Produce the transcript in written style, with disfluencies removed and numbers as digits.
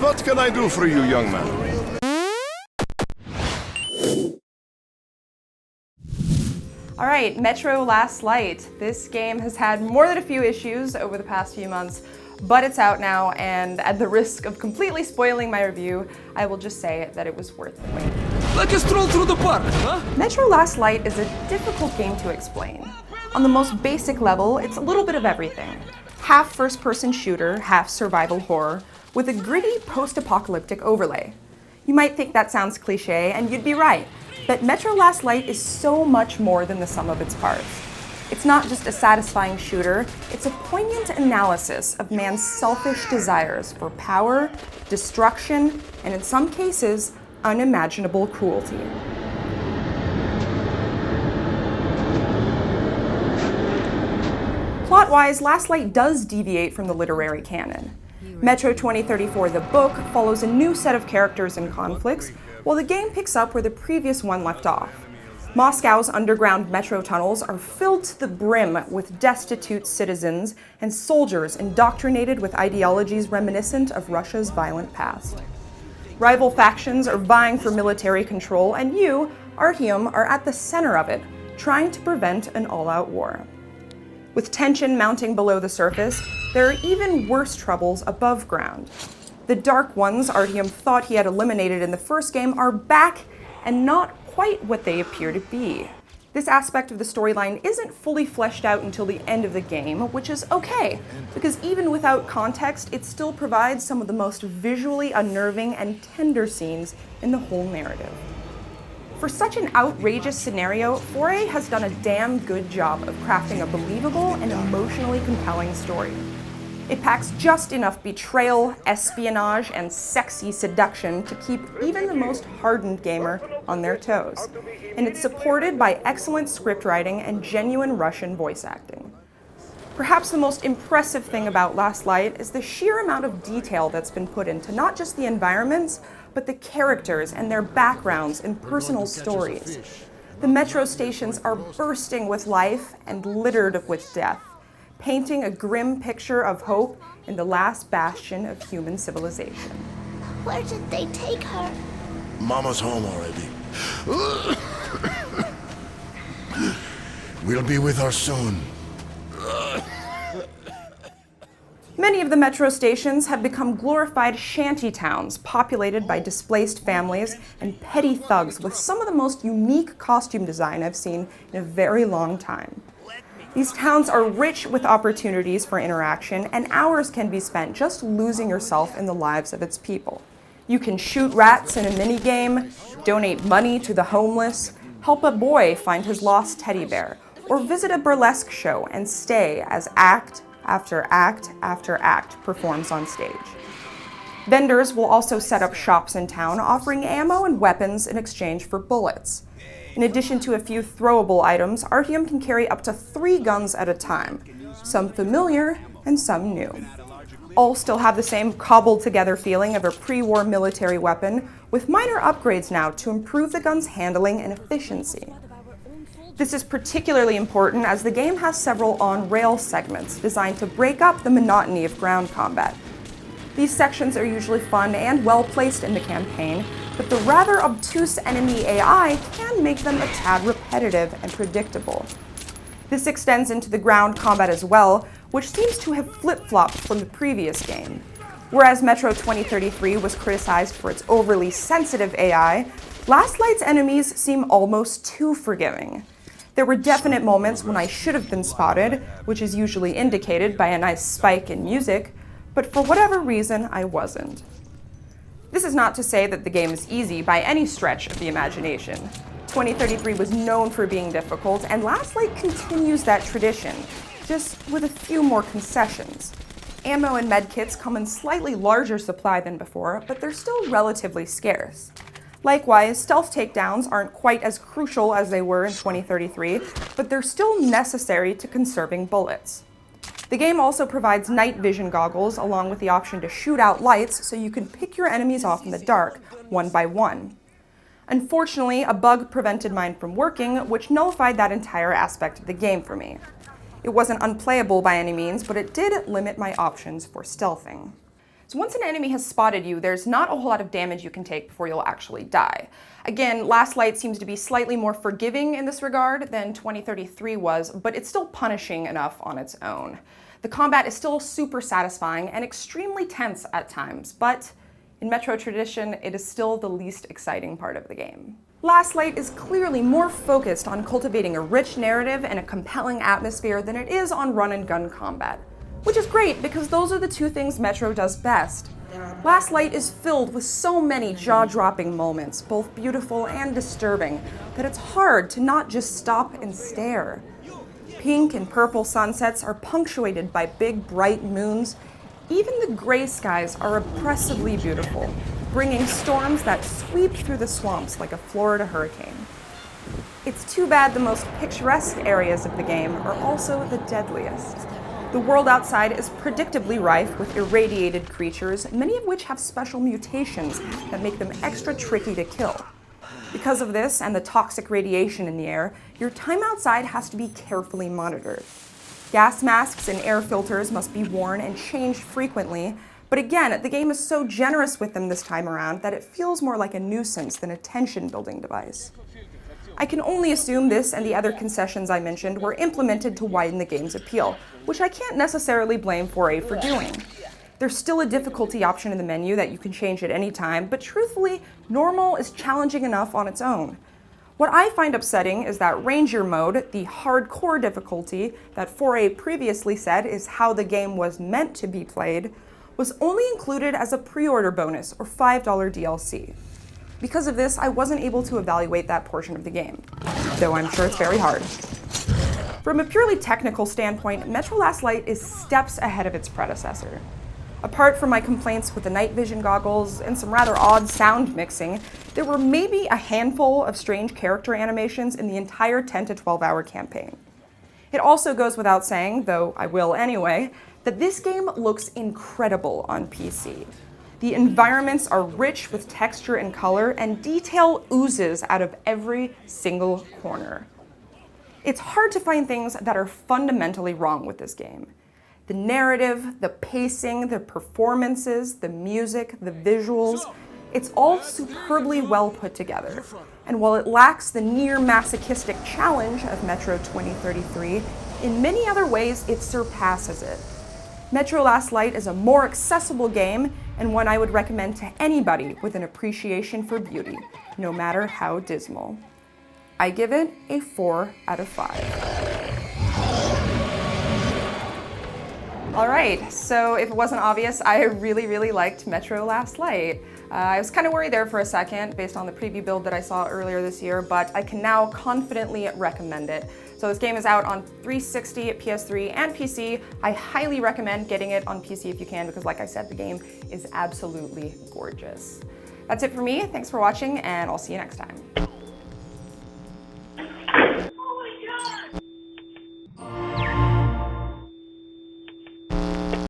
What can I do for you, young man? Alright, Metro Last Light. This game has had more than a few issues over the past few months, but it's out now, and at the risk of completely spoiling my review, I will just say that it was worth the wait. Like a stroll through the park, huh? Metro Last Light is a difficult game to explain. On the most basic level, it's a little bit of everything. Half first-person shooter, half survival horror, with a gritty post-apocalyptic overlay. You might think that sounds cliche, and you'd be right, but Metro Last Light is so much more than the sum of its parts. It's not just a satisfying shooter, it's a poignant analysis of man's selfish desires for power, destruction, and in some cases, unimaginable cruelty. Plot-wise, Last Light does deviate from the literary canon. Metro 2034, the book, follows a new set of characters and conflicts, while the game picks up where the previous one left off. Moscow's underground metro tunnels are filled to the brim with destitute citizens and soldiers indoctrinated with ideologies reminiscent of Russia's violent past. Rival factions are vying for military control, and you, Artyom, are at the center of it, trying to prevent an all-out war. With tension mounting below the surface, there are even worse troubles above ground. The Dark Ones Artyom thought he had eliminated in the first game are back and not quite what they appear to be. This aspect of the storyline isn't fully fleshed out until the end of the game, which is okay, because even without context, it still provides some of the most visually unnerving and tender scenes in the whole narrative. For such an outrageous scenario, 4A has done a damn good job of crafting a believable and emotionally compelling story. It packs just enough betrayal, espionage, and sexy seduction to keep even the most hardened gamer on their toes. And it's supported by excellent script writing and genuine Russian voice acting. Perhaps the most impressive thing about Last Light is the sheer amount of detail that's been put into not just the environments, but the characters and their backgrounds and personal stories. The metro stations are bursting with life and littered with death, painting a grim picture of hope in the last bastion of human civilization. Where did they take her? Mama's home already. We'll be with her soon. Many of the metro stations have become glorified shanty towns populated by displaced families and petty thugs with some of the most unique costume design I've seen in a very long time. These towns are rich with opportunities for interaction, and hours can be spent just losing yourself in the lives of its people. You can shoot rats in a minigame, donate money to the homeless, help a boy find his lost teddy bear, or visit a burlesque show and stay as act after act after act performs on stage. Vendors will also set up shops in town offering ammo and weapons in exchange for bullets. In addition to a few throwable items, Artyom can carry up to 3 guns at a time, some familiar and some new. All still have the same cobbled-together feeling of a pre-war military weapon, with minor upgrades now to improve the gun's handling and efficiency. This is particularly important as the game has several on-rail segments designed to break up the monotony of ground combat. These sections are usually fun and well-placed in the campaign, but the rather obtuse enemy AI can make them a tad repetitive and predictable. This extends into the ground combat as well, which seems to have flip-flopped from the previous game. Whereas Metro 2033 was criticized for its overly sensitive AI, Last Light's enemies seem almost too forgiving. There were definite moments when I should have been spotted, which is usually indicated by a nice spike in music, but for whatever reason, I wasn't. This is not to say that the game is easy by any stretch of the imagination. 2033 was known for being difficult, and Last Light continues that tradition, just with a few more concessions. Ammo and medkits come in slightly larger supply than before, but they're still relatively scarce. Likewise, stealth takedowns aren't quite as crucial as they were in 2033, but they're still necessary to conserving bullets. The game also provides night vision goggles along with the option to shoot out lights so you can pick your enemies off in the dark, one by one. Unfortunately, a bug prevented mine from working, which nullified that entire aspect of the game for me. It wasn't unplayable by any means, but it did limit my options for stealthing. So once an enemy has spotted you, there's not a whole lot of damage you can take before you'll actually die. Again, Last Light seems to be slightly more forgiving in this regard than 2033 was, but it's still punishing enough on its own. The combat is still super satisfying and extremely tense at times, but in Metro tradition, it is still the least exciting part of the game. Last Light is clearly more focused on cultivating a rich narrative and a compelling atmosphere than it is on run-and-gun combat. Which is great, because those are the two things Metro does best. Last Light is filled with so many jaw-dropping moments, both beautiful and disturbing, that it's hard to not just stop and stare. Pink and purple sunsets are punctuated by big, bright moons. Even the gray skies are oppressively beautiful, bringing storms that sweep through the swamps like a Florida hurricane. It's too bad the most picturesque areas of the game are also the deadliest. The world outside is predictably rife with irradiated creatures, many of which have special mutations that make them extra tricky to kill. Because of this and the toxic radiation in the air, your time outside has to be carefully monitored. Gas masks and air filters must be worn and changed frequently, but again, the game is so generous with them this time around that it feels more like a nuisance than a tension-building device. I can only assume this and the other concessions I mentioned were implemented to widen the game's appeal, which I can't necessarily blame 4A for doing. There's still a difficulty option in the menu that you can change at any time, but truthfully, normal is challenging enough on its own. What I find upsetting is that Ranger mode, the hardcore difficulty that 4A previously said is how the game was meant to be played, was only included as a pre-order bonus or $5 DLC. Because of this, I wasn't able to evaluate that portion of the game, though I'm sure it's very hard. From a purely technical standpoint, Metro Last Light is steps ahead of its predecessor. Apart from my complaints with the night vision goggles and some rather odd sound mixing, there were maybe a handful of strange character animations in the entire 10 to 12 hour campaign. It also goes without saying, though I will anyway, that this game looks incredible on PC. The environments are rich with texture and color, and detail oozes out of every single corner. It's hard to find things that are fundamentally wrong with this game. The narrative, the pacing, the performances, the music, the visuals, it's all superbly well put together. And while it lacks the near masochistic challenge of Metro 2033, in many other ways it surpasses it. Metro Last Light is a more accessible game and one I would recommend to anybody with an appreciation for beauty, no matter how dismal. I give it a 4 out of 5. All right, so if it wasn't obvious, I really liked Metro Last Light. I was kind of worried there for a second based on the preview build that I saw earlier this year, but I can now confidently recommend it. So this game is out on 360, PS3, and PC. I highly recommend getting it on PC if you can, because like I said, the game is absolutely gorgeous. That's it for me. Thanks for watching, and I'll see you next time.